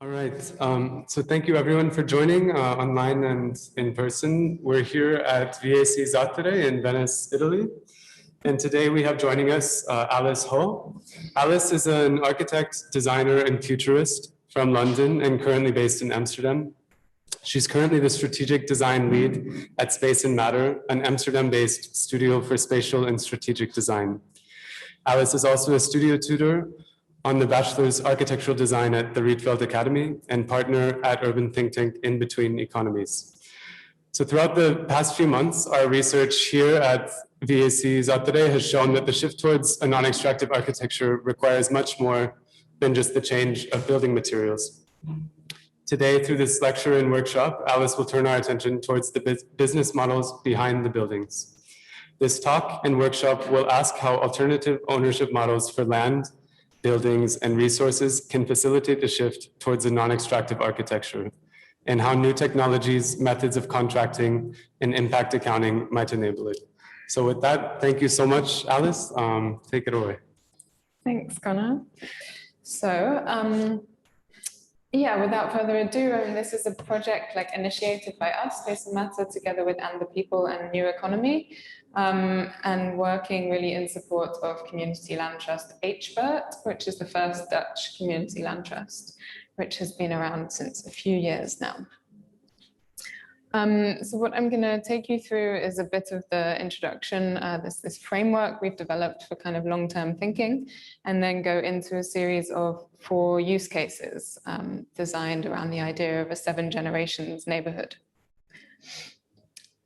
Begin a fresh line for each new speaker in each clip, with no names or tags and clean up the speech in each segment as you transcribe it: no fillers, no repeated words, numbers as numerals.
All right, so thank you everyone for joining online and in person. We're here at VAC Zatere in Venice, Italy. And today we have joining us Alice Haugh. Alice is an architect, designer, and futurist from London and currently based in Amsterdam. She's currently the strategic design lead at Spacemata, an Amsterdam-based studio for spatial and strategic design. Alice is also a studio tutor on the Bachelor's Architectural Design at the Rietveld Academie and partner at urban think tank In-Between Economies. So throughout the past few months, our research here at VAC Zatere has shown that the shift towards a non-extractive architecture requires much more than just the change of building materials. Today, through this lecture and workshop, Alice will turn our attention towards the business models behind the buildings. This talk and workshop will ask how alternative ownership models for land, buildings, and resources can facilitate the shift towards a non-extractive architecture, and how new technologies, methods of contracting, and impact accounting might enable it. So with that, thank you so much, Alice. Take it away.
Thanks, Connor. So, yeah, without further ado, this is a project initiated by us, Spacemata, together with And the People and New Economy, and working really in support of Community Land Trust H-Buurt, which is the first Dutch community land trust, which has been around since a few years now. So what I'm going to take you through is a bit of the introduction, this framework we've developed for kind of long-term thinking, and then go into a series of 4 use cases designed around the idea of a 7 generations neighborhood.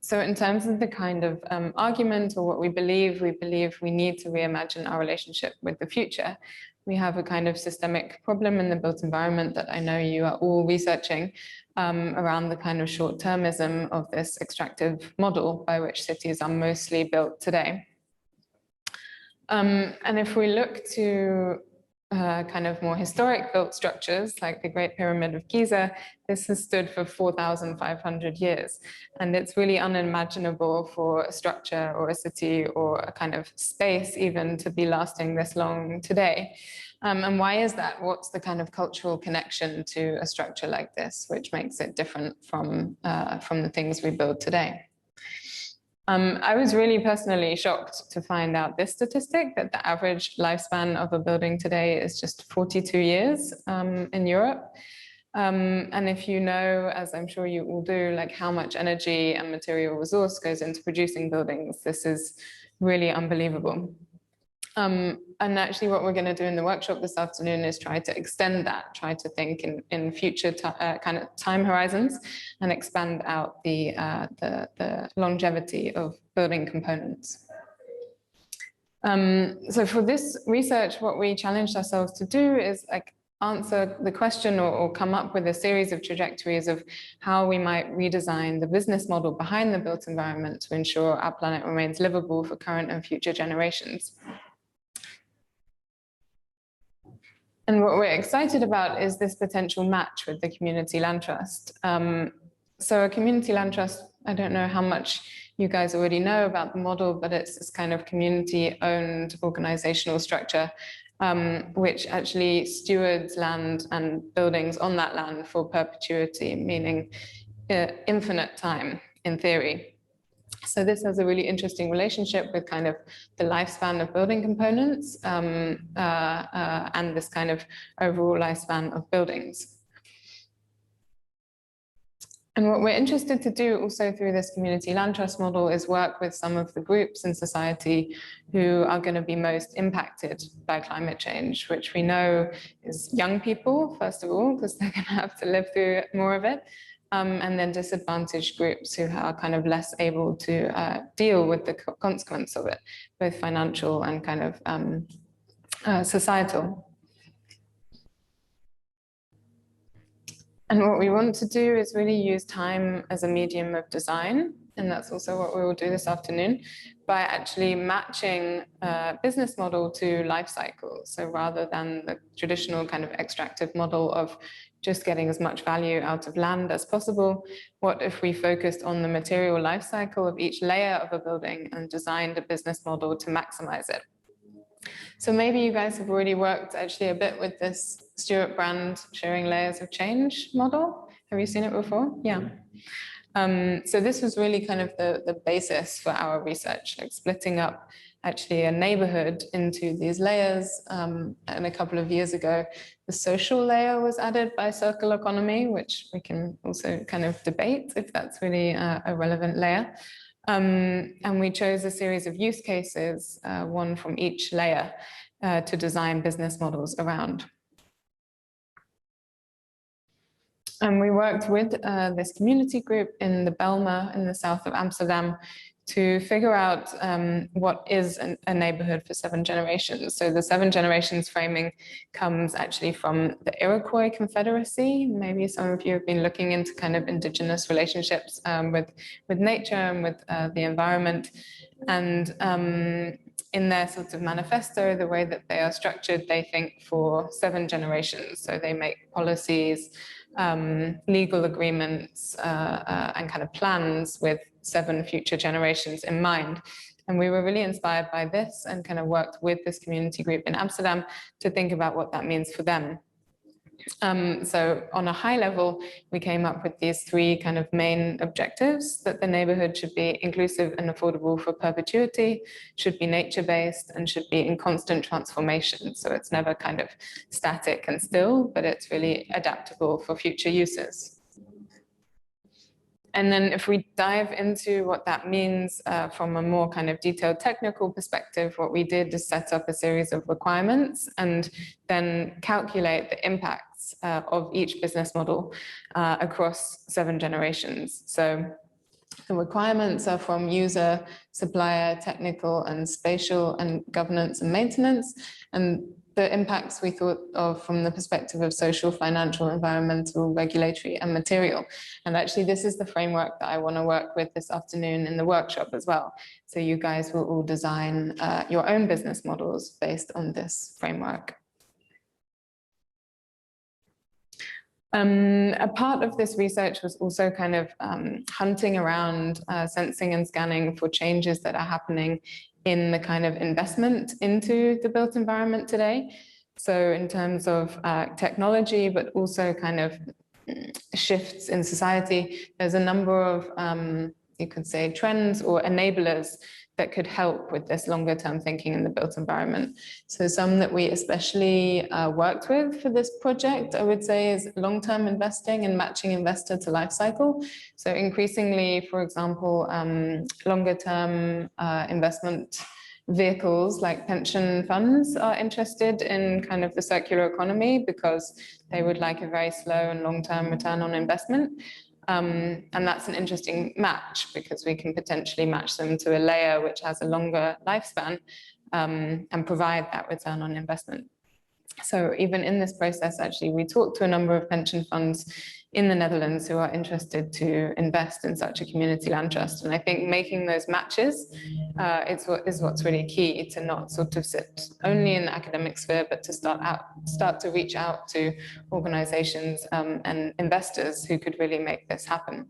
So in terms of the kind of argument or what we believe we need to reimagine our relationship with the future. We have a kind of systemic problem in the built environment that I know you are all researching around the kind of short-termism of this extractive model by which cities are mostly built today. And if we look to kind of more historic built structures like the Great Pyramid of Giza, this has stood for 4,500 years. And it's really unimaginable for a structure or a city or a kind of space even to be lasting this long today. And why is that? What's the kind of cultural connection to a structure like this, which makes it different from the things we build today? I was really personally shocked to find out this statistic, that the average lifespan of a building today is just 42 years in Europe. And if you know, as I'm sure you all do, how much energy and material resource goes into producing buildings, this is really unbelievable. And actually what we're going to do in the workshop this afternoon is try to extend that, try to think in future kind of time horizons and expand out the longevity of building components. So for this research, what we challenged ourselves to do is answer the question or come up with a series of trajectories of how we might redesign the business model behind the built environment to ensure our planet remains livable for current and future generations. And what we're excited about is this potential match with the Community Land Trust. So a Community Land Trust, I don't know how much you guys already know about the model, but it's this kind of community-owned organizational structure, which actually stewards land and buildings on that land for perpetuity, meaning infinite time in theory. So this has a really interesting relationship with kind of the lifespan of building components and this kind of overall lifespan of buildings. And what we're interested to do also through this community land trust model is work with some of the groups in society who are going to be most impacted by climate change, which we know is young people, first of all, because they're going to have to live through more of it. And then disadvantaged groups who are kind of less able to deal with the consequence of it, both financial and kind of societal. And what we want to do is really use time as a medium of design. And that's also what we will do this afternoon by actually matching a business model to life cycle. So rather than the traditional kind of extractive model of just getting as much value out of land as possible, what if we focused on the material life cycle of each layer of a building and designed a business model to maximize it? So maybe you guys have already worked actually a bit with this Stuart Brand Sharing Layers of Change model. Have you seen it before? Yeah. So this was really kind of the basis for our research, like splitting up actually a neighborhood into these layers. And a couple of years ago, the social layer was added by circular economy, which we can also kind of debate if that's really a relevant layer. And we chose a series of use cases, one from each layer, to design business models around. And we worked with this community group in the Bijlmer in the south of Amsterdam to figure out what is a neighborhood for 7 generations. So the 7 generations framing comes actually from the Iroquois Confederacy. Maybe some of you have been looking into kind of indigenous relationships with nature and with the environment. And in their sort of manifesto, the way that they are structured, they think for 7 generations. So they make policies, legal agreements, and kind of plans with 7 future generations in mind. And we were really inspired by this and kind of worked with this community group in Amsterdam to think about what that means for them. So on a high level, we came up with these 3 kind of main objectives: that the neighborhood should be inclusive and affordable for perpetuity, should be nature-based, and should be in constant transformation. So it's never kind of static and still, but it's really adaptable for future uses. And then if we dive into what that means from a more kind of detailed technical perspective, what we did is set up a series of requirements and then calculate the impacts of each business model across 7 generations. So the requirements are from user, supplier, technical, and spatial, and governance and maintenance. And the impacts we thought of from the perspective of social, financial, environmental, regulatory, and material. And actually, this is the framework that I want to work with this afternoon in the workshop as well. So you guys will all design your own business models based on this framework. A part of this research was also kind of hunting around, sensing and scanning for changes that are happening in the kind of investment into the built environment today. So in terms of technology, but also kind of shifts in society, there's a number of, you could say, trends or enablers that could help with this longer term thinking in the built environment. So some that we especially worked with for this project, I would say, is long-term investing and matching investor to life cycle. So increasingly, for example, longer term investment vehicles like pension funds are interested in kind of the circular economy because they would like a very slow and long-term return on investment. And that's an interesting match because we can potentially match them to a layer which has a longer lifespan and provide that return on investment. So even in this process, actually, we talked to a number of pension funds in the Netherlands who are interested to invest in such a community land trust. And I think making those matches is what's really key, to not sort of sit only in the academic sphere, but to start to reach out to organizations and investors who could really make this happen.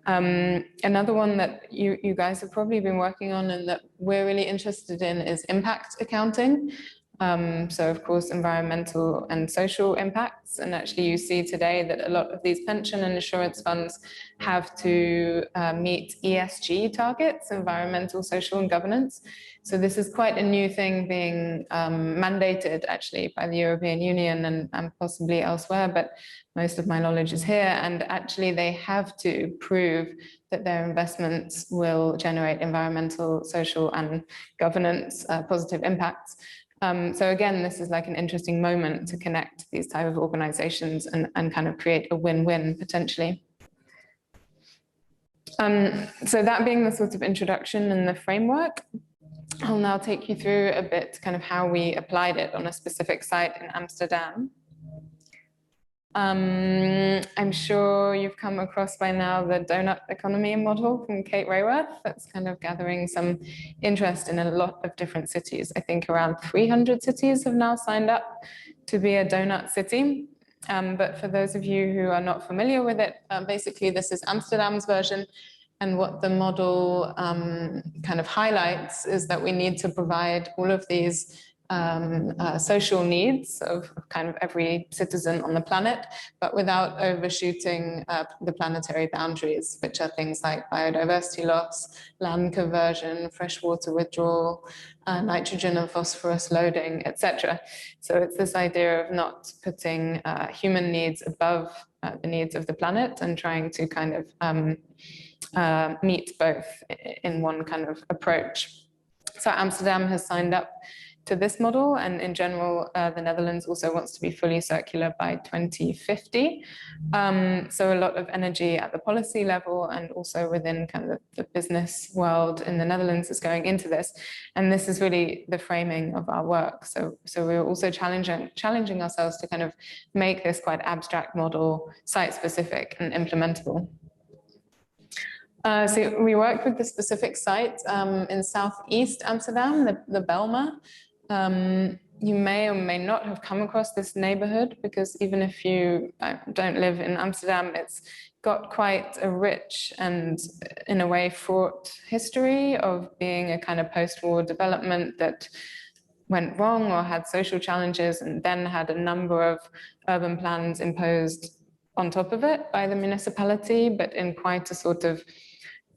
Another one that you guys have probably been working on and that we're really interested in is impact accounting. So of course, environmental and social impacts. And actually you see today that a lot of these pension and insurance funds have to meet ESG targets, environmental, social, and governance. So this is quite a new thing being mandated actually by the European Union and possibly elsewhere, but most of my knowledge is here. And actually they have to prove that their investments will generate environmental, social, and governance positive impacts. So again, this is like an interesting moment to connect these type of organizations and kind of create a win-win potentially. So that being the sort of introduction and the framework, I'll now take you through a bit kind of how we applied it on a specific site in Amsterdam. I'm sure you've come across by now the donut economy model from Kate Raworth. That's kind of gathering some interest in a lot of different cities. I think around 300 cities have now signed up to be a donut city. But for those of you who are not familiar with it, basically this is Amsterdam's version. And what the model kind of highlights is that we need to provide all of these social needs of kind of every citizen on the planet, but without overshooting the planetary boundaries, which are things like biodiversity loss, land conversion, freshwater withdrawal, nitrogen and phosphorus loading, etc. So it's this idea of not putting human needs above the needs of the planet and trying to kind of meet both in one kind of approach. So Amsterdam has signed up to this model, and in general, the Netherlands also wants to be fully circular by 2050. So a lot of energy at the policy level and also within kind of the business world in the Netherlands is going into this. And this is really the framing of our work. So we're also challenging ourselves to kind of make this quite abstract model site-specific and implementable. So we worked with the specific site in southeast Amsterdam, the Bijlmer. You may or may not have come across this neighborhood, because even if you don't live in Amsterdam, it's got quite a rich and in a way fraught history of being a kind of post-war development that went wrong or had social challenges and then had a number of urban plans imposed on top of it by the municipality, but in quite a sort of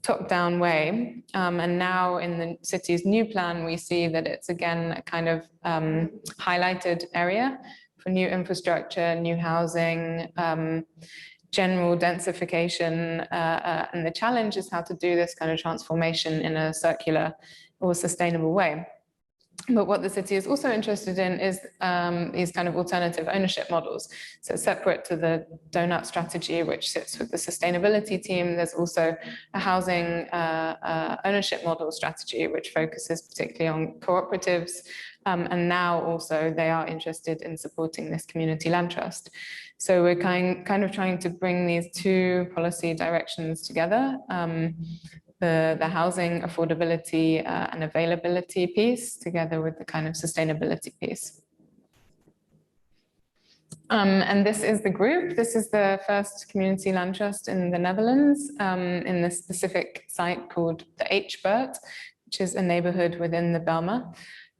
top-down way. And now in the city's new plan, we see that it's again a kind of highlighted area for new infrastructure, new housing, general densification. And the challenge is how to do this kind of transformation in a circular or sustainable way. But what the city is also interested in is these kind of alternative ownership models. So separate to the donut strategy, which sits with the sustainability team, there's also a housing ownership model strategy, which focuses particularly on cooperatives. And now also they are interested in supporting this community land trust. So we're kind of trying to bring these two policy directions together. The housing affordability and availability piece together with the kind of sustainability piece. And this is the group. This is the first community land trust in the Netherlands in the specific site called the H-Buurt, which is a neighborhood within the Bijlmer.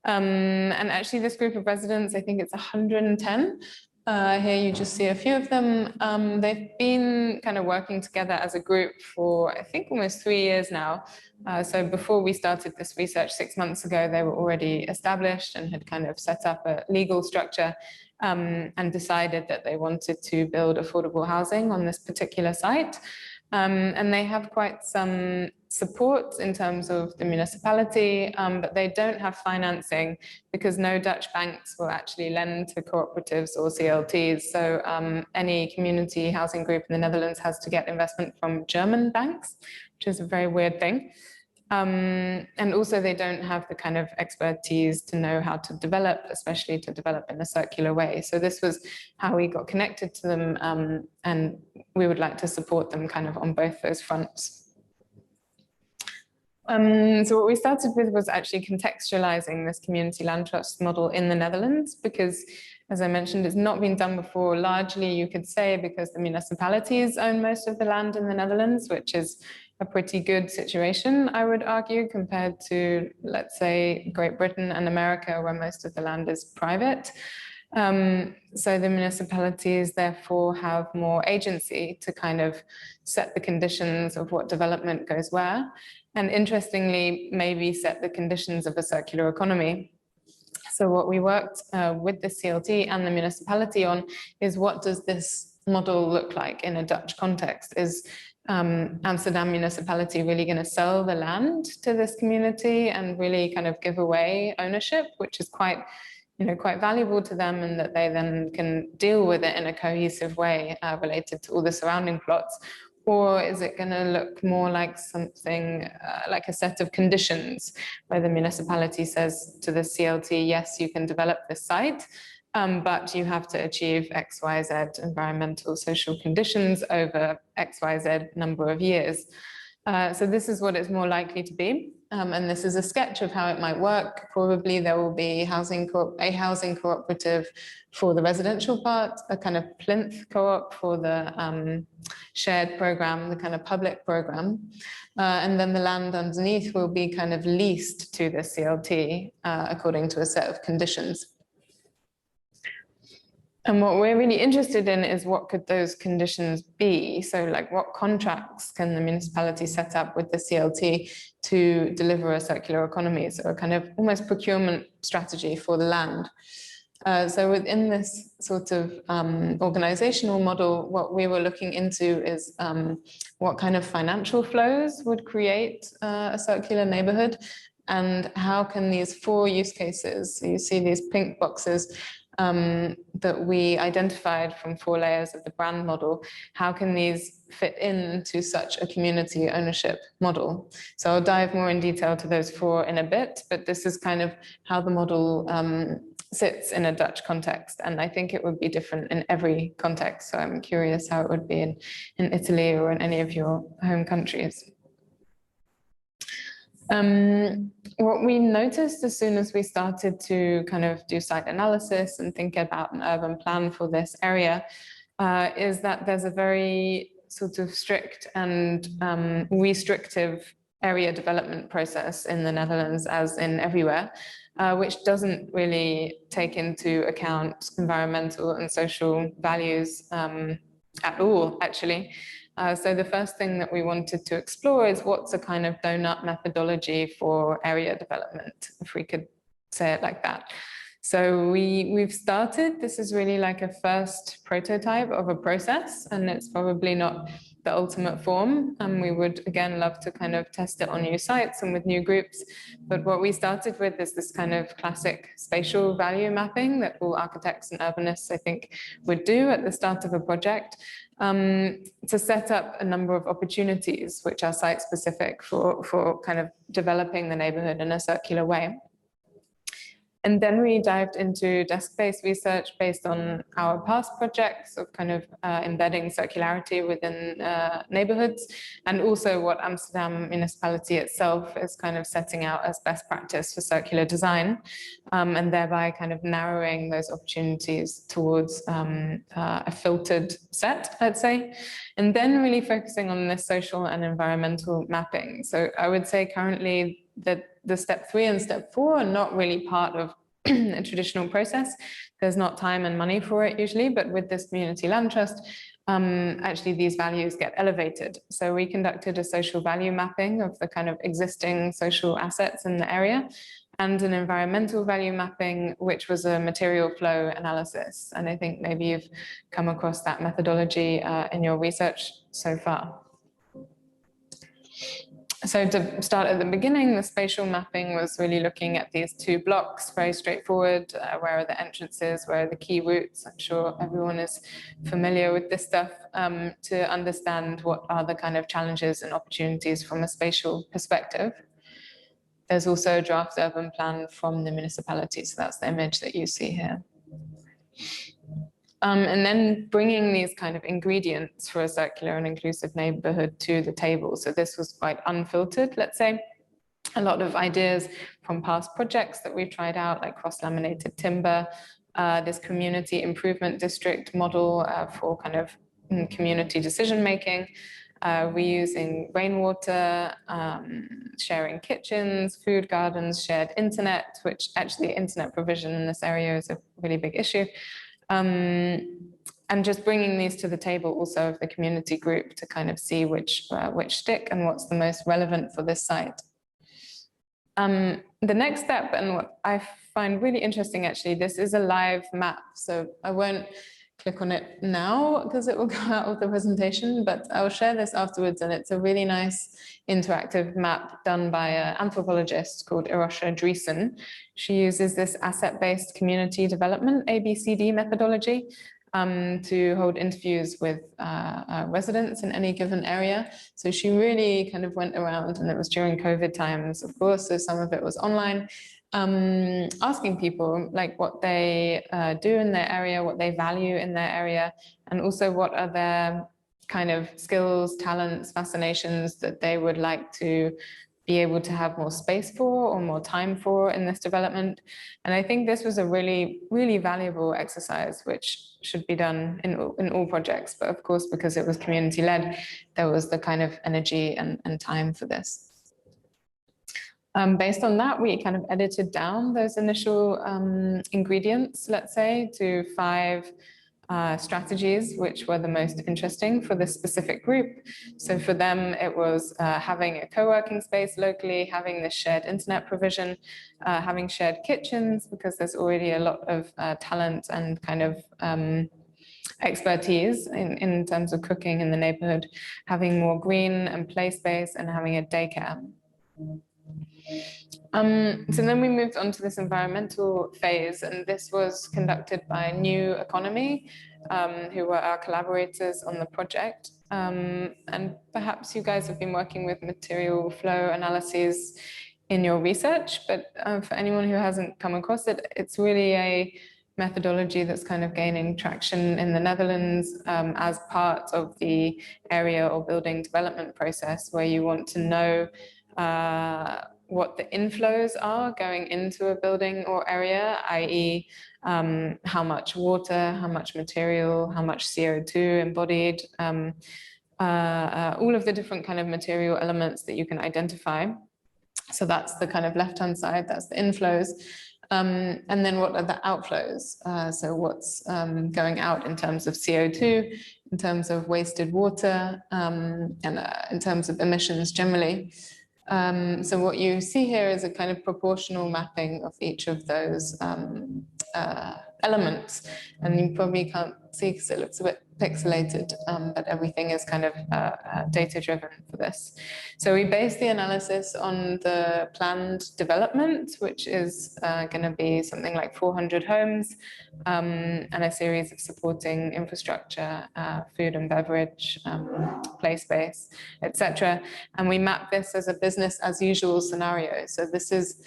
And actually this group of residents, I think it's 110. Here you just see a few of them. They've been kind of working together as a group for, I think, almost 3 years now. So before we started this research 6 months ago, they were already established and had kind of set up a legal structure and decided that they wanted to build affordable housing on this particular site. And they have quite some support in terms of the municipality, but they don't have financing because no Dutch banks will actually lend to cooperatives or CLTs. So any community housing group in the Netherlands has to get investment from German banks, which is a very weird thing. And also they don't have the kind of expertise to know how to develop, especially to develop in a circular way. So this was how we got connected to them, and we would like to support them kind of on both those fronts. So what we started with was actually contextualizing this community land trust model in the Netherlands, because as I mentioned, it's not been done before, largely you could say because the municipalities own most of the land in the Netherlands, which is a pretty good situation, I would argue, compared to, let's say, Great Britain and America, where most of the land is private. So the municipalities therefore have more agency to kind of set the conditions of what development goes where, and interestingly, maybe set the conditions of a circular economy. So what we worked with the CLT and the municipality on is, what does this model look like in a Dutch context? Is Amsterdam municipality really going to sell the land to this community and really kind of give away ownership, which is quite valuable to them, and that they then can deal with it in a cohesive way related to all the surrounding plots? Or is it going to look more like something like a set of conditions where the municipality says to the CLT, yes, you can develop this site, but you have to achieve X, Y, Z environmental, social conditions over X, Y, Z number of years. So this is what it's more likely to be. And this is a sketch of how it might work. Probably there will be a housing cooperative for the residential part, a kind of plinth co-op for the shared program, the kind of public program. And then the land underneath will be kind of leased to the CLT according to a set of conditions. And what we're really interested in is what could those conditions be? So like what contracts can the municipality set up with the CLT to deliver a circular economy? So a kind of almost procurement strategy for the land. So within this sort of organizational model, what we were looking into is what kind of financial flows would create a circular neighborhood, and how can these 4 use cases, so you see these pink boxes, that we identified from 4 layers of the brand model, how can these fit into such a community ownership model? So I'll dive more in detail to those 4 in a bit, but this is kind of how the model sits in a Dutch context. And I think it would be different in every context. So I'm curious how it would be in Italy or in any of your home countries. What we noticed as soon as we started to kind of do site analysis and think about an urban plan for this area is that there's a very sort of strict and restrictive area development process in the Netherlands, as in everywhere, which doesn't really take into account environmental and social values at all, actually. So the first thing that we wanted to explore is what's a kind of donut methodology for area development, if we could say it like that. So we've started, this is really like a first prototype of a process, and it's probably not the ultimate form. And we would, again, love to kind of test it on new sites and with new groups. But what we started with is this kind of classic spatial value mapping that all architects and urbanists, I think, would do at the start of a project, to set up a number of opportunities which are site specific for kind of developing the neighborhood in a circular way. And then we dived into desk-based research based on our past projects of kind of embedding circularity within neighborhoods, and also what Amsterdam municipality itself is kind of setting out as best practice for circular design, and thereby kind of narrowing those opportunities towards a filtered set, I'd say, and then really focusing on this social and environmental mapping. So I would say currently that the step 3 and step 4 are not really part of a traditional process. There's not time and money for it usually, but with this community land trust, actually these values get elevated. So we conducted a social value mapping of the kind of existing social assets in the area, and an environmental value mapping, which was a material flow analysis. And I think maybe you've come across that methodology in your research so far. So to start at the beginning, the spatial mapping was really looking at these 2 blocks, very straightforward. Where are the entrances? Where are the key routes? I'm sure everyone is familiar with this stuff, to understand what are the kind of challenges and opportunities from a spatial perspective. There's also a draft urban plan from the municipality. So that's the image that you see here. And then bringing these kind of ingredients for a circular and inclusive neighborhood to the table. So this was quite unfiltered, let's say. A lot of ideas from past projects that we've tried out, like cross-laminated timber, this community improvement district model for kind of community decision-making, reusing rainwater, sharing kitchens, food gardens, shared internet, which actually internet provision in this area is a really big issue. And just bringing these to the table also of the community group to kind of see which stick and what's the most relevant for this site. The next step, and what I find really interesting actually, this is a live map. So I won't click on it now because it will go out of the presentation, but I'll share this afterwards, and it's a really nice interactive map done by an anthropologist called Irosha Dreesen. She uses this asset-based community development, ABCD methodology, to hold interviews with residents in any given area. So she really kind of went around, and it was during COVID times, of course, so some of it was online, asking people like what they do in their area, what they value in their area, and also what are their kind of skills, talents, fascinations that they would like to be able to have more space for or more time for in this development. And I think this was a really, really valuable exercise, which should be done in all projects. But of course, because it was community led, there was the kind of energy and time for this. Based on that, we kind of edited down those initial ingredients, let's say, to 5 strategies, which were the most interesting for this specific group. So for them, it was having a co-working space locally, having the shared internet provision, having shared kitchens, because there's already a lot of talent and kind of expertise in terms of cooking in the neighborhood, having more green and play space, and having a daycare. So then we moved on to this environmental phase, and this was conducted by New Economy, who were our collaborators on the project. And perhaps you guys have been working with material flow analyses in your research, but for anyone who hasn't come across it, it's really a methodology that's kind of gaining traction in the Netherlands as part of the area or building development process, where you want to know what the inflows are going into a building or area, i.e. how much water, how much material, how much CO2 embodied, all of the different kind of material elements that you can identify. So that's the kind of left-hand side, that's the inflows. And then what are the outflows? So what's going out in terms of CO2, in terms of wasted water, and in terms of emissions generally. So what you see here is a kind of proportional mapping of each of those elements. And you probably can't see because it looks a bit pixelated, but everything is kind of data-driven for this. So we base the analysis on the planned development, which is going to be something like 400 homes and a series of supporting infrastructure, food and beverage, play space, etc. And we map this as a business as usual scenario. So this is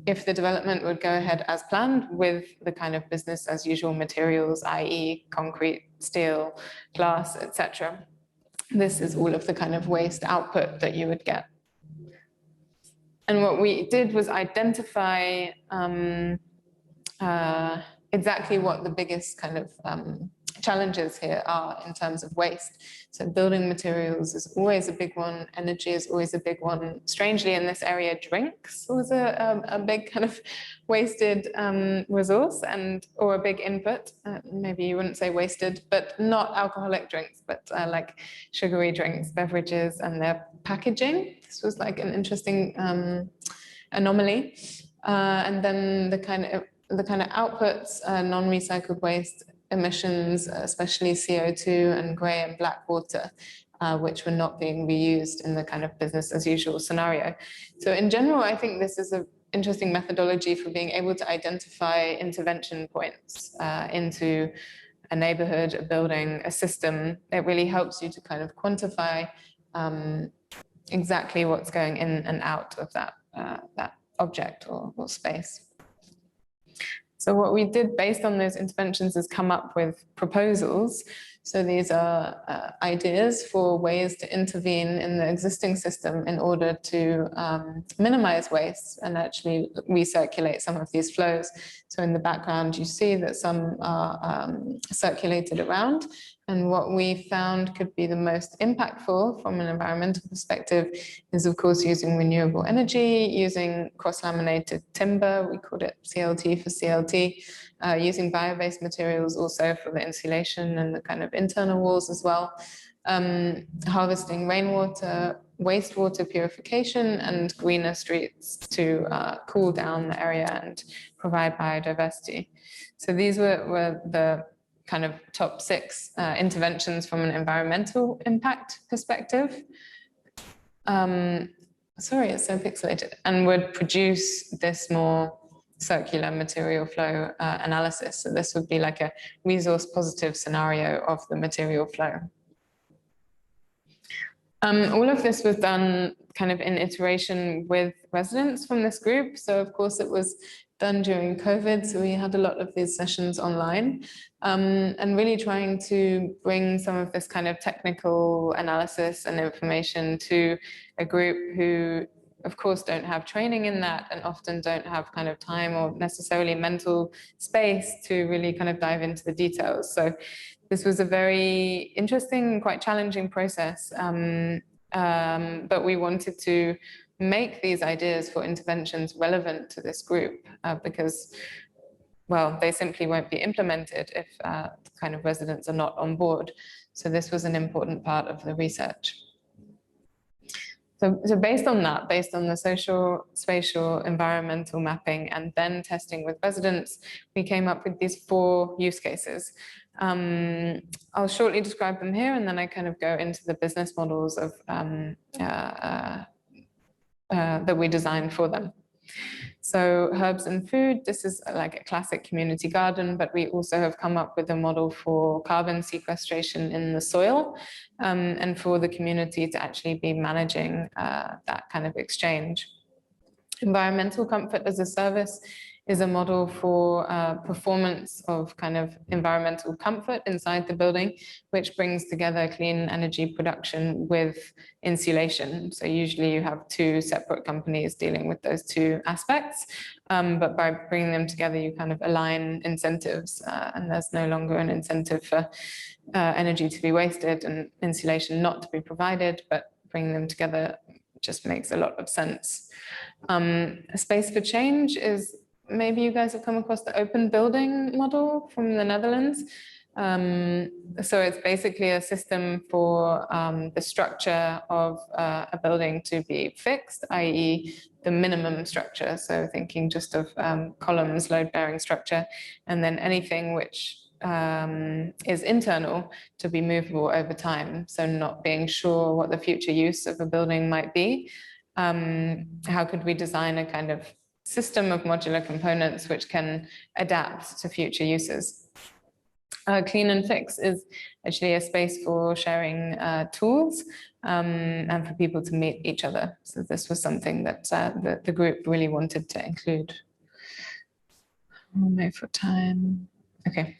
if the development would go ahead as planned with the kind of business as usual materials, i.e. concrete, steel, glass, etc. This is all of the kind of waste output that you would get. And what we did was identify exactly what the biggest kind of challenges here are in terms of waste. So building materials is always a big one. Energy is always a big one. Strangely, in this area, drinks was a big kind of wasted resource or a big input. Maybe you wouldn't say wasted, but not alcoholic drinks, but like sugary drinks, beverages, and their packaging. This was like an interesting anomaly. And then the kind of outputs, non-recycled waste, emissions, especially CO2 and grey and black water, which were not being reused in the kind of business as usual scenario. So in general, I think this is an interesting methodology for being able to identify intervention points into a neighborhood, a building, a system. It really helps you to kind of quantify exactly what's going in and out of that object or space. So what we did based on those interventions is come up with proposals. So these are ideas for ways to intervene in the existing system in order to minimize waste and actually recirculate some of these flows. So in the background, you see that some are circulated around. And what we found could be the most impactful from an environmental perspective is, of course, using renewable energy, using cross-laminated timber, we called it CLT for CLT, using bio-based materials also for the insulation and the kind of internal walls as well, harvesting rainwater, wastewater purification, and greener streets to cool down the area and provide biodiversity. So these were the kind of top 6 interventions from an environmental impact perspective. Sorry, it's so pixelated, and would produce this more circular material flow analysis. So this would be like a resource positive scenario of the material flow. All of this was done kind of in iteration with residents from this group. So of course it was done during COVID, so we had a lot of these sessions online, and really trying to bring some of this kind of technical analysis and information to a group who of course, don't have training in that and often don't have kind of time or necessarily mental space to really kind of dive into the details. So this was a very interesting, quite challenging process. But we wanted to make these ideas for interventions relevant to this group because, well, they simply won't be implemented if kind of residents are not on board. So this was an important part of the research. So based on that, based on the social, spatial, environmental mapping, and then testing with residents, we came up with these 4 use cases. I'll shortly describe them here, and then I kind of go into the business models of that we designed for them. So herbs and food, this is like a classic community garden, but we also have come up with a model for carbon sequestration in the soil and for the community to actually be managing that kind of exchange. Environmental comfort as a service is a model for performance of kind of environmental comfort inside the building, which brings together clean energy production with insulation. So usually you have 2 separate companies dealing with those 2 aspects, but by bringing them together, you kind of align incentives and there's no longer an incentive for energy to be wasted and insulation not to be provided, but bringing them together just makes a lot of sense. A space for change is, maybe you guys have come across the open building model from the Netherlands. So it's basically a system for the structure of a building to be fixed, i.e. the minimum structure. So thinking just of columns, load-bearing structure, and then anything which is internal to be movable over time. So not being sure what the future use of a building might be. How could we design a kind of system of modular components which can adapt to future uses? Clean and Fix is actually a space for sharing tools and for people to meet each other. So this was something that the group really wanted to include. Wait for time. Okay,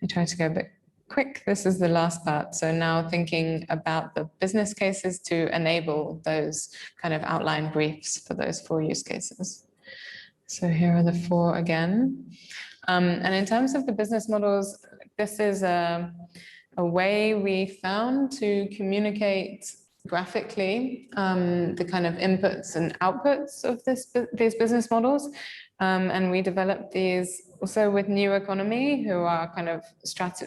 I try to go a bit quick. This is the last part. So now thinking about the business cases to enable those kind of outline briefs for those 4 use cases. So here are the 4 again. And in terms of the business models, this is a way we found to communicate graphically the kind of inputs and outputs of these business models. And we developed these also with New Economy, who are kind of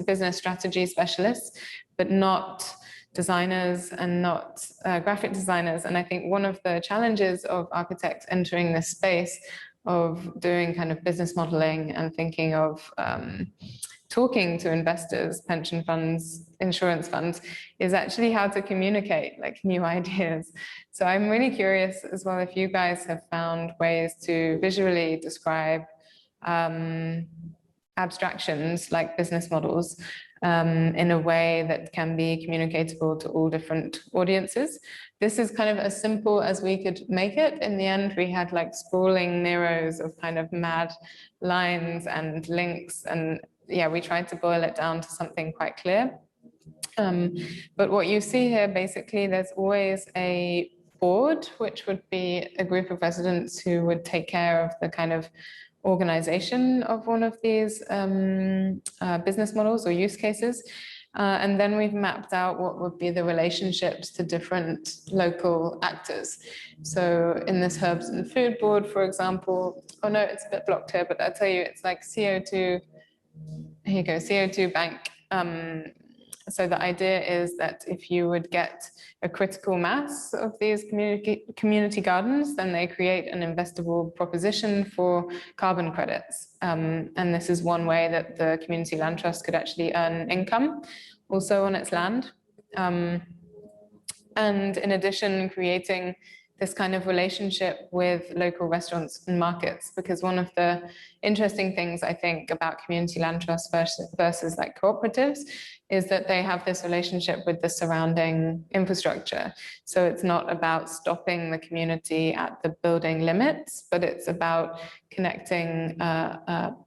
business strategy specialists, but not designers and not graphic designers. And I think one of the challenges of architects entering this space of doing kind of business modeling and thinking of talking to investors, pension funds, insurance funds, is actually how to communicate like new ideas. So I'm really curious as well if you guys have found ways to visually describe abstractions like business models in a way that can be communicatable to all different audiences. This is kind of as simple as we could make it. In the end, we had like sprawling Neros of kind of mad lines and links, and yeah, we tried to boil it down to something quite clear. But what you see here, basically, there's always a board, which would be a group of residents who would take care of the kind of organization of one of these business models or use cases. And then we've mapped out what would be the relationships to different local actors. So in this herbs and food board, for example, oh no, it's a bit blocked here, but I'll tell you, it's like CO2, here you go, CO2 bank. So the idea is that if you would get a critical mass of these community gardens, then they create an investable proposition for carbon credits. And this is one way that the Community Land Trust could actually earn income also on its land. And in addition, creating this kind of relationship with local restaurants and markets, because one of the interesting things I think about community land trusts versus like cooperatives is that they have this relationship with the surrounding infrastructure. So it's not about stopping the community at the building limits, but it's about connecting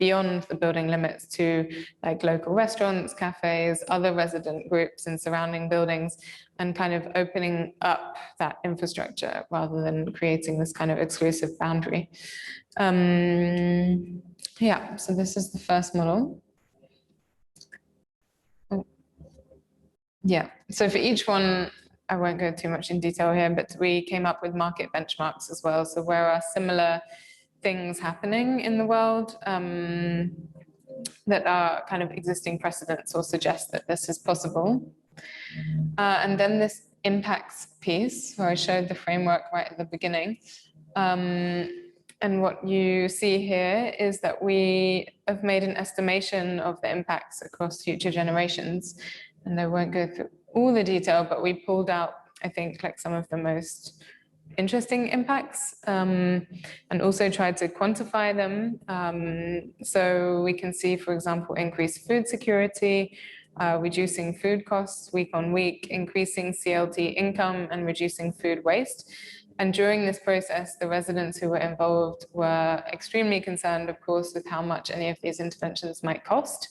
beyond the building limits to like local restaurants, cafes, other resident groups in surrounding buildings, and kind of opening up that infrastructure rather than creating this kind of exclusive boundary. Yeah, so this is the first model. Yeah, so for each one, I won't go too much in detail here, but we came up with market benchmarks as well. So where are similar things happening in the world that are kind of existing precedents or suggest that this is possible. And then this impacts piece, where I showed the framework right at the beginning. And what you see here is that we have made an estimation of the impacts across future generations. And I won't go through all the detail, but we pulled out, I think, like some of the most interesting impacts, and also tried to quantify them. So we can see, for example, increased food security, reducing food costs week on week, increasing CLT income, and reducing food waste. And during this process, the residents who were involved were extremely concerned, of course, with how much any of these interventions might cost.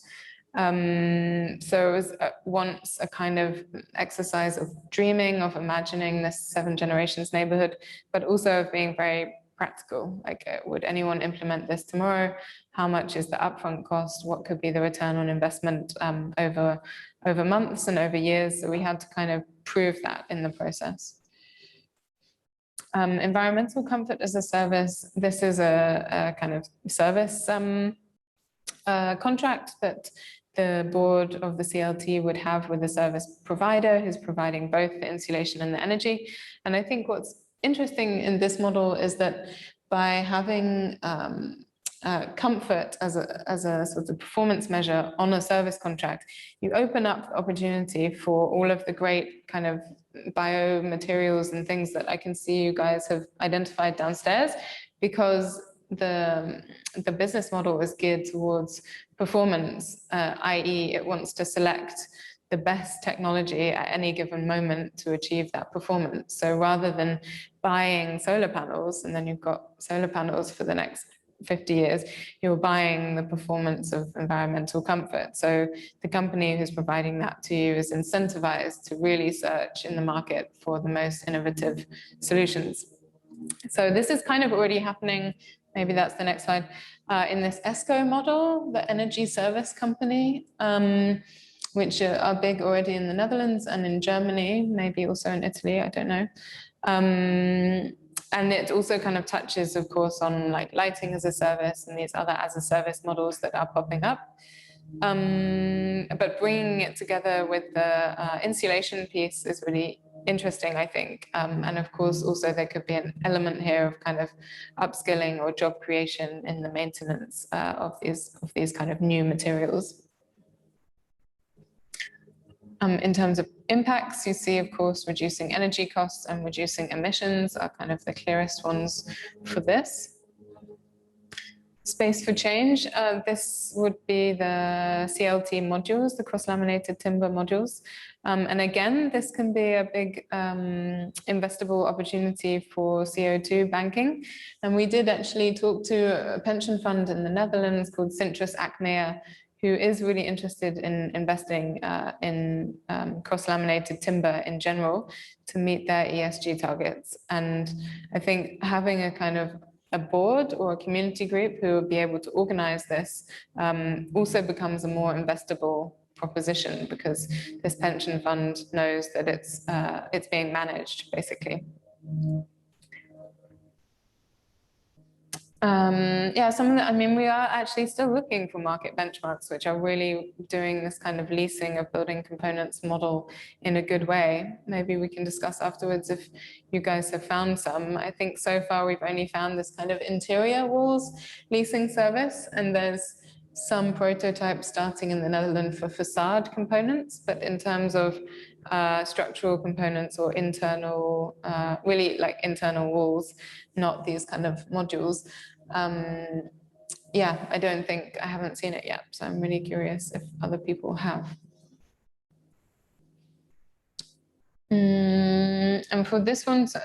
So it was once a kind of exercise of dreaming, of imagining this 7 generations neighborhood, but also of being very practical. Like, would anyone implement this tomorrow? How much is the upfront cost? What could be the return on investment over months and over years? So we had to kind of prove that in the process. Environmental comfort as a service. This is a kind of service contract that the board of the CLT would have with the service provider who's providing both the insulation and the energy. And I think what's interesting in this model is that by having comfort as a sort of performance measure on a service contract, you open up the opportunity for all of the great kind of biomaterials and things that I can see you guys have identified downstairs, because the business model is geared towards performance, i.e. it wants to select the best technology at any given moment to achieve that performance. So rather than buying solar panels and then you've got solar panels for the next 50 years, you're buying the performance of environmental comfort. So the company who's providing that to you is incentivized to really search in the market for the most innovative solutions. So this is kind of already happening. Maybe that's the next slide. In this ESCO model, the energy service company, which are big already in the Netherlands and in Germany, maybe also in Italy, I don't know. And it also kind of touches, of course, on like lighting as a service and these other as a service models that are popping up. But bringing it together with the insulation piece is really interesting, I think. And of course, also there could be an element here of kind of upskilling or job creation in the maintenance of these kind of new materials. In terms of impacts, you see, of course, reducing energy costs and reducing emissions are kind of the clearest ones for this. Space for change, this would be the CLT modules, the cross-laminated timber modules. And again, this can be a big investable opportunity for CO2 banking. And we did actually talk to a pension fund in the Netherlands called Citrus Acmea, who is really interested in investing in cross-laminated timber in general to meet their ESG targets. And I think having a kind of a board or a community group who will be able to organize this also becomes a more investable proposition, because this pension fund knows that it's being managed, basically. Yeah, some of the, I mean, we are actually still looking for market benchmarks, which are really doing this kind of leasing of building components model in a good way. Maybe we can discuss afterwards if you guys have found some. I think so far we've only found this kind of interior walls leasing service, and there's some prototypes starting in the Netherlands for facade components, but in terms of structural components or internal, really like internal walls, not these kind of modules. Yeah, I haven't seen it yet, so I'm really curious if other people have. And for this one, so,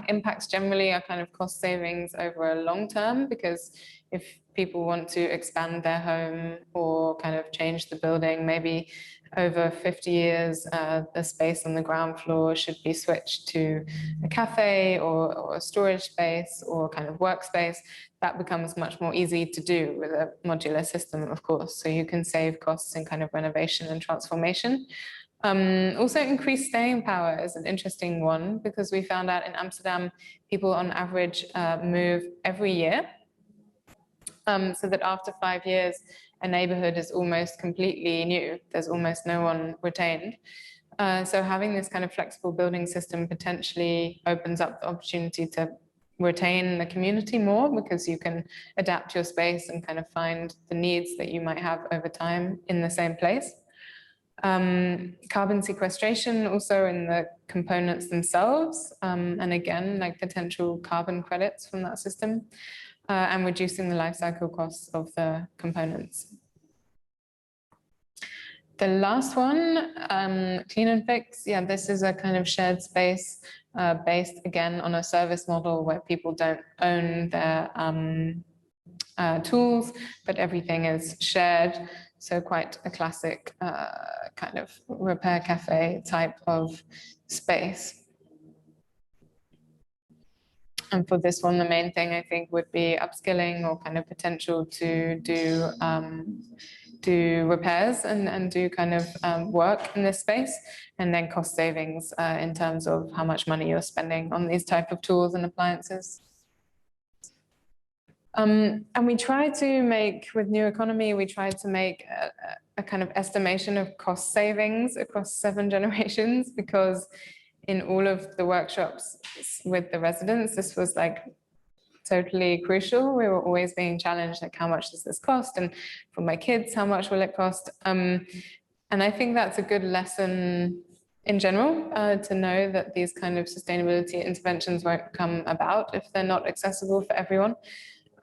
impacts generally are kind of cost savings over a long term, because if people want to expand their home or kind of change the building, maybe over 50 years, the space on the ground floor should be switched to a cafe or a storage space or kind of workspace. That becomes much more easy to do with a modular system, of course. So you can save costs in kind of renovation and transformation. Also, increased staying power is an interesting one, because we found out in Amsterdam, people on average move every year. So that after 5 years, a neighborhood is almost completely new. There's almost no one retained. So having this kind of flexible building system potentially opens up the opportunity to retain the community more, because you can adapt your space and kind of find the needs that you might have over time in the same place. Carbon sequestration also in the components themselves, and again, like potential carbon credits from that system, and reducing the life cycle costs of the components. The last one, clean and fix. Yeah, this is a kind of shared space based again on a service model where people don't own their tools, but everything is shared. So quite a classic kind of repair cafe type of space. And for this one, the main thing I think would be upskilling or kind of potential to do repairs and do kind of work in this space, and then cost savings in terms of how much money you're spending on these type of tools and appliances. And we try to make, with New Economy, we try to make a kind of estimation of cost savings across 7 generations, because in all of the workshops with the residents, this was like totally crucial. We were always being challenged, like, how much does this cost? And for my kids, how much will it cost? And I think that's a good lesson in general, to know that these kind of sustainability interventions won't come about if they're not accessible for everyone.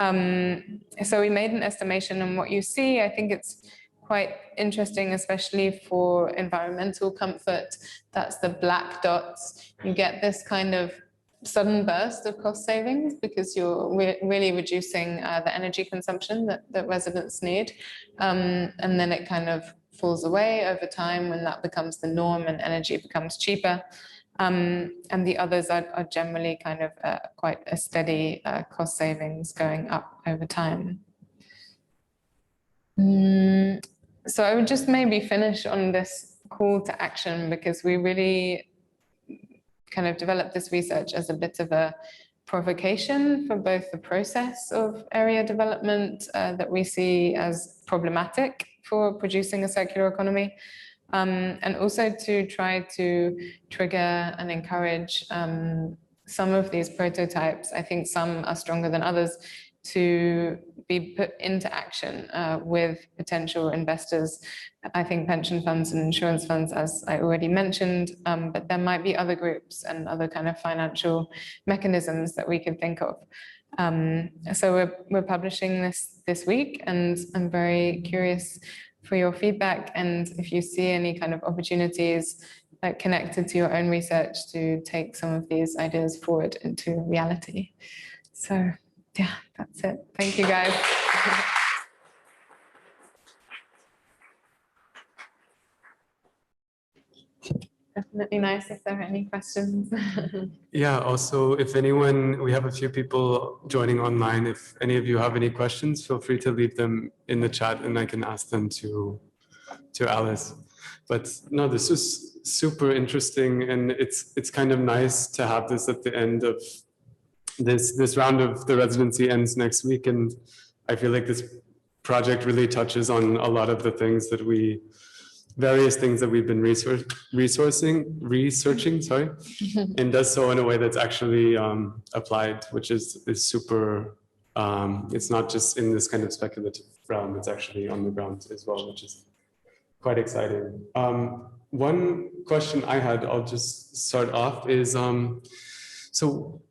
So we made an estimation, and what you see, I think it's quite interesting, especially for environmental comfort. That's the black dots. You get this kind of sudden burst of cost savings because you're really reducing the energy consumption that residents need. And then it kind of falls away over time when that becomes the norm and energy becomes cheaper. And the others are generally kind of quite a steady cost savings going up over time. So I would just maybe finish on this call to action, because we really kind of developed this research as a bit of a provocation for both the process of area development that we see as problematic for producing a circular economy, and also to try to trigger and encourage some of these prototypes. I think some are stronger than others, to be put into action with potential investors. I think pension funds and insurance funds, as I already mentioned, but there might be other groups and other kind of financial mechanisms that we could think of. So we're publishing this week, and I'm very curious for your feedback, and if you see any kind of opportunities connected to your own research to take some of these ideas forward into reality. So yeah, that's it. Thank you, guys. Definitely nice if there are any questions.
Yeah, also, if anyone, we have a few people joining online. If any of you have any questions, feel free to leave them in the chat and I can ask them to Alice. But no, this is super interesting, and it's kind of nice to have this at the end of this round of the residency ends next week, and I feel like this project really touches on a lot of the things that various things that we've been researching, sorry, and does so in a way that's actually applied, which is super, it's not just in this kind of speculative realm, it's actually on the ground as well, which is quite exciting. One question I had, I'll just start off, is so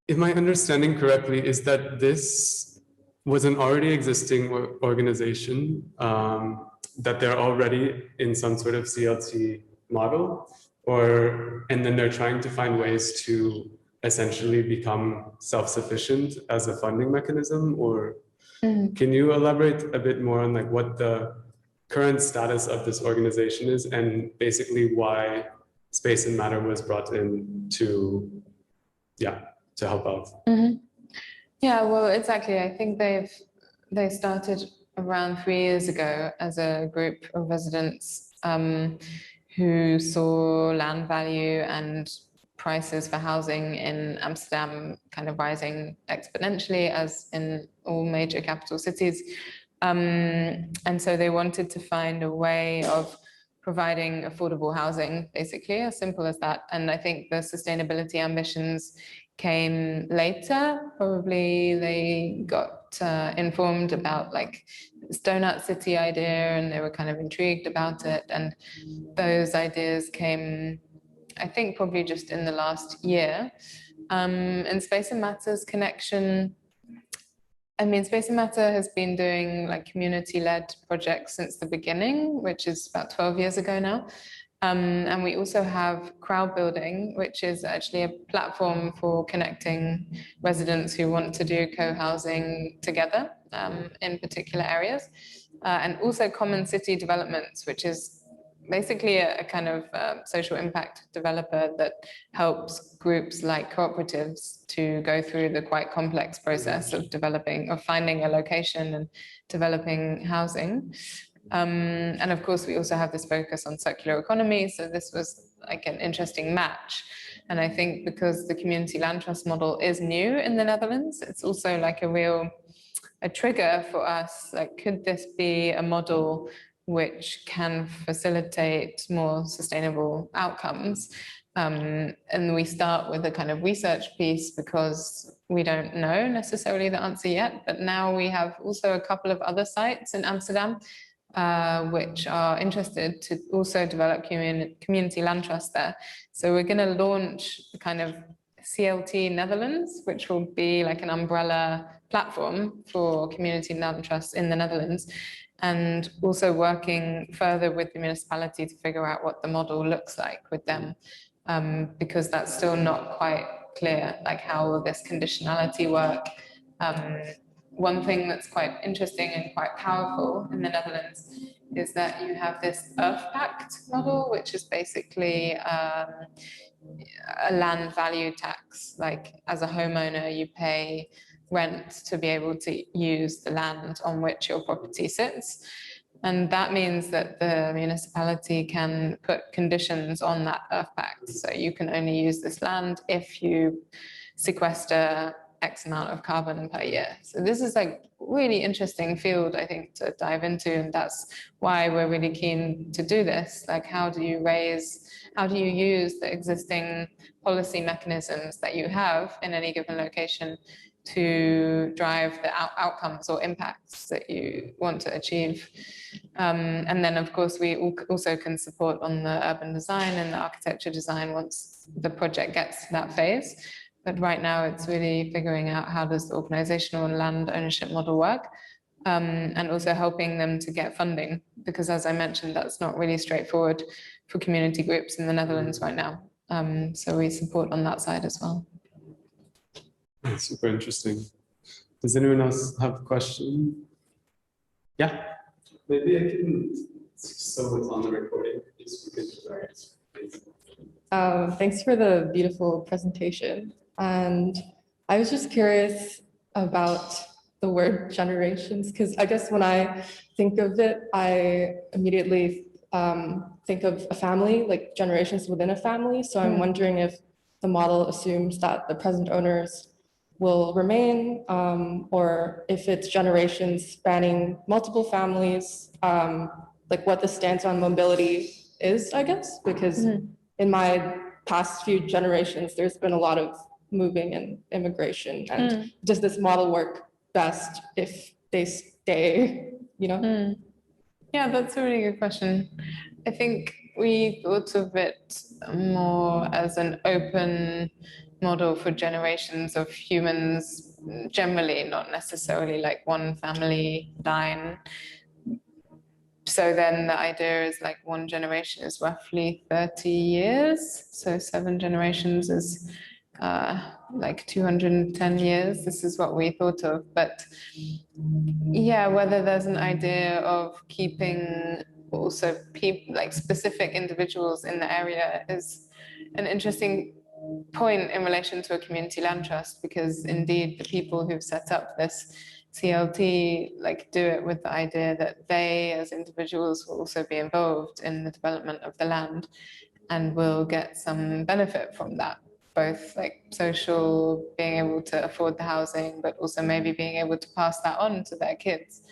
if my understanding correctly is that this was an already existing organization, that they're already in some sort of CLT model, and then they're trying to find ways to essentially become self-sufficient as a funding mechanism, or can you elaborate a bit more on like what the current status of this organization is and basically why Space and Matter was brought in to help out?
Yeah, well, exactly. I think they started around 3 years ago as a group of residents who saw land value and prices for housing in Amsterdam kind of rising exponentially, as in all major capital cities. And so they wanted to find a way of providing affordable housing, basically, as simple as that. And I think the sustainability ambitions came later. Probably they got informed about like this donut city idea, and they were kind of intrigued about it. And those ideas came, I think, probably just in the last year. And Space and Matter's connection, I mean, Space and Matter has been doing like community-led projects since the beginning, which is about 12 years ago now. And we also have crowd building, which is actually a platform for connecting residents who want to do co-housing together in particular areas. And also common city developments, which is basically a kind of social impact developer that helps groups like cooperatives to go through the quite complex process of finding a location and developing housing. And of course, we also have this focus on circular economy. So this was like an interesting match. And I think because the community land trust model is new in the Netherlands, it's also like a trigger for us. Like, could this be a model which can facilitate more sustainable outcomes? And we start with a kind of research piece because we don't know necessarily the answer yet. But now we have also a couple of other sites in Amsterdam which are interested to also develop community land trust there. So we're going to launch the kind of CLT Netherlands, which will be like an umbrella platform for community land trust in the Netherlands, and also working further with the municipality to figure out what the model looks like with them, because that's still not quite clear, like how will this conditionality work. One thing that's quite interesting and quite powerful in the Netherlands is that you have this Earth Pact model, which is basically a land value tax. Like, as a homeowner, you pay rent to be able to use the land on which your property sits. And that means that the municipality can put conditions on that Earth Pact. So you can only use this land if you sequester X amount of carbon per year. So this is like really interesting field, I think, to dive into. And that's why we're really keen to do this. Like, how do you use the existing policy mechanisms that you have in any given location to drive the outcomes or impacts that you want to achieve? And then, of course, we also can support on the urban design and the architecture design once the project gets to that phase. But right now, it's really figuring out how does the organizational and land ownership model work, and also helping them to get funding, because as I mentioned, that's not really straightforward for community groups in the Netherlands right now. So we support on that side as well.
That's super interesting. Does anyone else have a question? Yeah. Maybe I can, so it's on the recording.
Thanks for the beautiful presentation. And I was just curious about the word generations, because I guess when I think of it, I immediately think of a family, like generations within a family. So I'm wondering if the model assumes that the present owners will remain, or if it's generations spanning multiple families, like what the stance on mobility is, I guess, because in my past few generations, there's been a lot of moving and immigration. And does this model work best if they stay, you know?
Yeah, that's a really good question. I think we thought of it more as an open model for generations of humans generally, not necessarily like one family line. So then the idea is like one generation is roughly 30 years. So 7 generations is like 210 years. This is what we thought of. But yeah, whether there's an idea of keeping also people like specific individuals in the area is an interesting point in relation to a community land trust, because indeed the people who've set up this CLT like do it with the idea that they as individuals will also be involved in the development of the land and will get some benefit from that, both like social, being able to afford the housing, but also maybe being able to pass that on to their kids.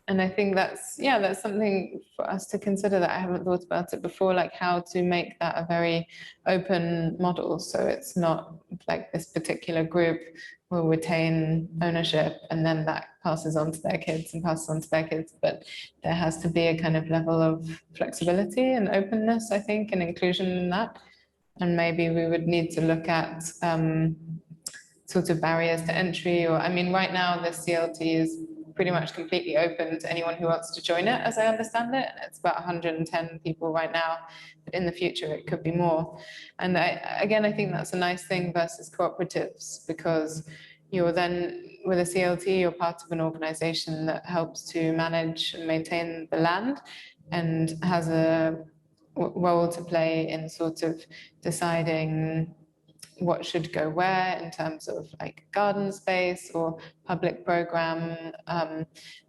And I think that's something for us to consider that I haven't thought about it before, like how to make that a very open model. So it's not like this particular group will retain ownership and then that passes on to their kids and passes on to their kids. But there has to be a kind of level of flexibility and openness, I think, and inclusion in that. And maybe we would need to look at sort of barriers to entry, or I mean, right now the CLT is pretty much completely open to anyone who wants to join it, as I understand it. It's about 110 people right now, but in the future it could be more. And I think that's a nice thing versus cooperatives, because you're then, with a CLT, you're part of an organization that helps to manage and maintain the land and has a role to play in sort of deciding what should go where in terms of like garden space or public program,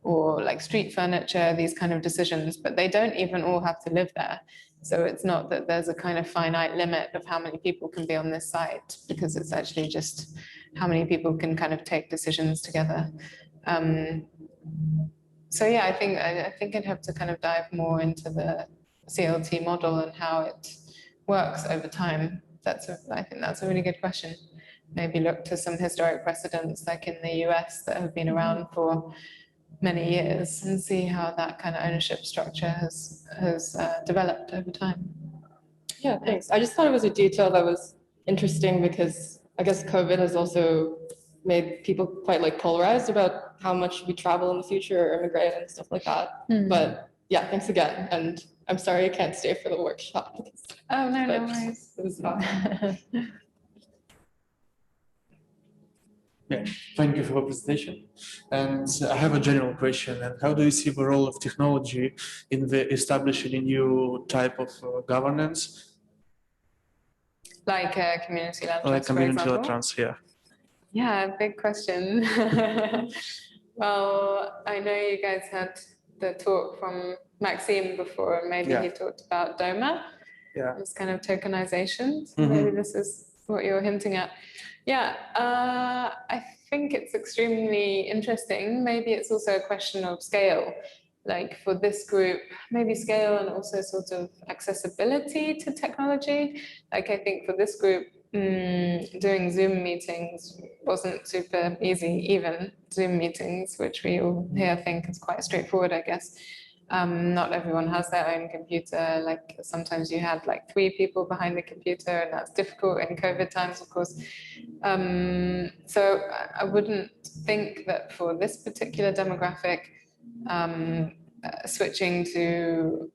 or like street furniture, these kind of decisions, but they don't even all have to live there. So it's not that there's a kind of finite limit of how many people can be on this site, because it's actually just how many people can kind of take decisions together. So yeah, I think I'd have to kind of dive more into the CLT model and how it works over time. I think that's a really good question. Maybe look to some historic precedents like in the US that have been around for many years and see how that kind of ownership structure has developed over time.
Yeah, thanks. I just thought it was a detail that was interesting because I guess COVID has also made people quite like polarized about how much we travel in the future or immigrate and stuff like that. But yeah, thanks again. And I'm sorry I can't stay for the workshop.
Oh, no, no worries.
It was fun.
Yeah, thank you for the presentation. And I have a general question. And how do you see the role of technology in the establishing a new type of governance?
Like a community land trust,
Like community
for
land
example?
trust, yeah.
Yeah, big question. Well, I know you guys had the talk from Maxime before, and maybe he talked about DOMA.
Yeah.
This kind of tokenization. So maybe this is what you're hinting at. Yeah, I think it's extremely interesting. Maybe it's also a question of scale. Like for this group, maybe scale and also sort of accessibility to technology. Like I think for this group, doing Zoom meetings wasn't super easy, even Zoom meetings, which we all here think is quite straightforward, I guess. Not everyone has their own computer. Like sometimes you had like 3 people behind the computer, and that's difficult in COVID times, of course. So I wouldn't think that for this particular demographic, switching to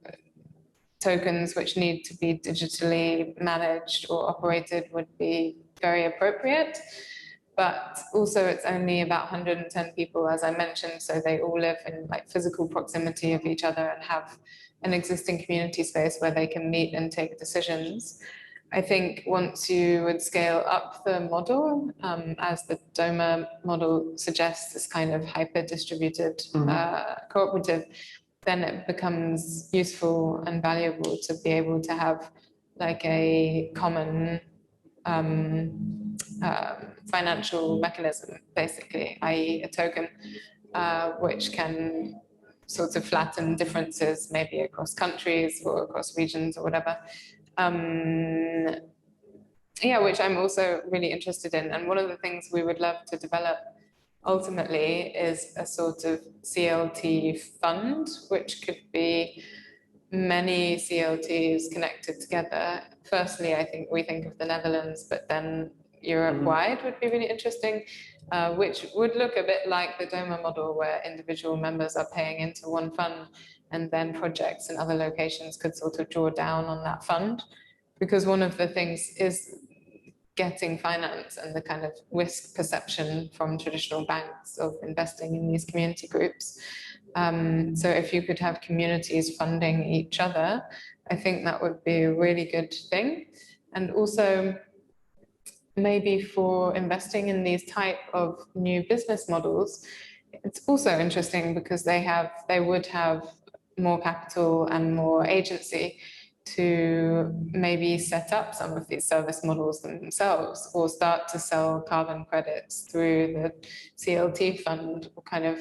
tokens which need to be digitally managed or operated would be very appropriate. But also it's only about 110 people, as I mentioned, so they all live in like physical proximity of each other and have an existing community space where they can meet and take decisions. I think once you would scale up the model, as the DOMA model suggests, this kind of hyper-distributed cooperative, then it becomes useful and valuable to be able to have like a common financial mechanism, basically, i.e. a token, which can sort of flatten differences maybe across countries or across regions or whatever. Yeah, which I'm also really interested in. And one of the things we would love to develop ultimately is a sort of CLT fund, which could be many CLTs connected together. Firstly, I think we think of the Netherlands, but then Europe-wide would be really interesting, which would look a bit like the DOMA model where individual members are paying into one fund and then projects in other locations could sort of draw down on that fund. Because one of the things is getting finance and the kind of risk perception from traditional banks of investing in these community groups. So if you could have communities funding each other, I think that would be a really good thing. And also maybe for investing in these type of new business models, it's also interesting because they would have more capital and more agency to maybe set up some of these service models themselves or start to sell carbon credits through the CLT fund, or kind of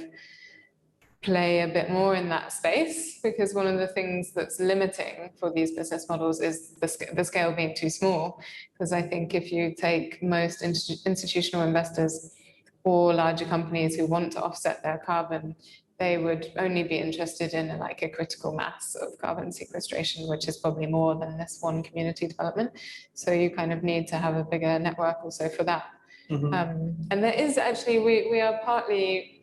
play a bit more in that space, because one of the things that's limiting for these business models is the scale being too small. Because I think if you take most institutional investors or larger companies who want to offset their carbon, they would only be interested in like a critical mass of carbon sequestration, which is probably more than this one community development. So you kind of need to have a bigger network also for that. And there is actually, we are partly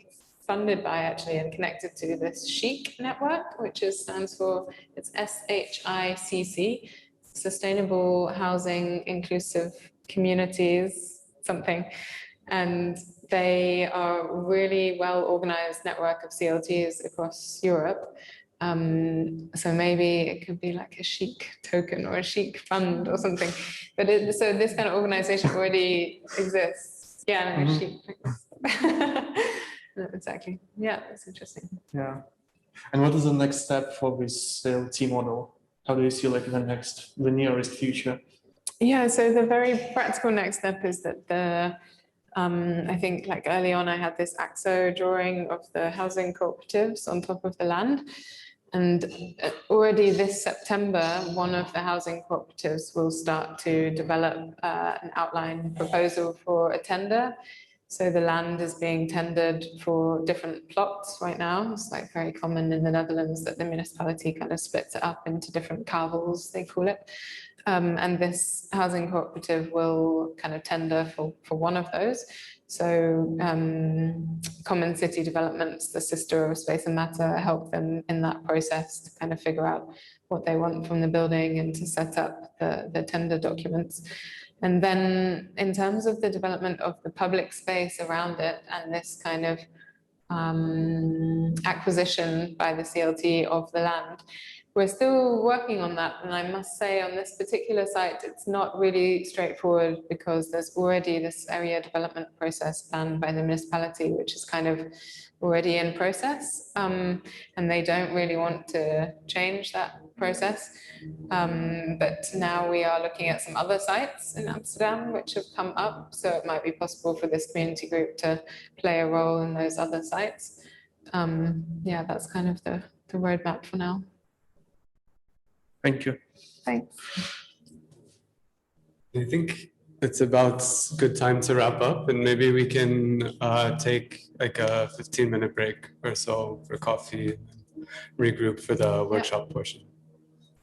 funded by actually and connected to this SHIC network, which stands for, it's SHICC, Sustainable Housing Inclusive Communities, something. And they are a really well organized network of CLTs across Europe. So maybe it could be like a chic token or a chic fund or something. But so this kind of organization already exists. Yeah, no, chic. No, exactly. Yeah, that's interesting.
Yeah. And what is the next step for this CLT model? How do you see like the nearest future?
Yeah, so the very practical next step is that I think like early on I had this AXO drawing of the housing cooperatives on top of the land. And already this September, one of the housing cooperatives will start to develop an outline proposal for a tender. So the land is being tendered for different plots right now. It's like very common in the Netherlands that the municipality kind of splits it up into different kavels, they call it. And this housing cooperative will kind of tender for one of those. So Common City Developments, the sister of Spacemata, help them in that process to kind of figure out what they want from the building and to set up the tender documents. And then in terms of the development of the public space around it and this kind of acquisition by the CLT of the land, we're still working on that. And I must say on this particular site, it's not really straightforward because there's already this area development process planned by the municipality, which is kind of already in process. And they don't really want to change that process. But now we are looking at some other sites in Amsterdam which have come up. So it might be possible for this community group to play a role in those other sites. Yeah, that's kind of the roadmap for now.
Thank you.
Thanks.
I think it's about good time to wrap up, and maybe we can take like a 15-minute break or so for coffee and regroup for the workshop portion.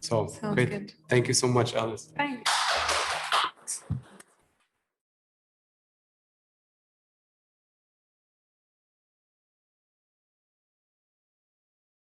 So
Sounds
great.
good.
Thank you so much, Alice.
Thanks.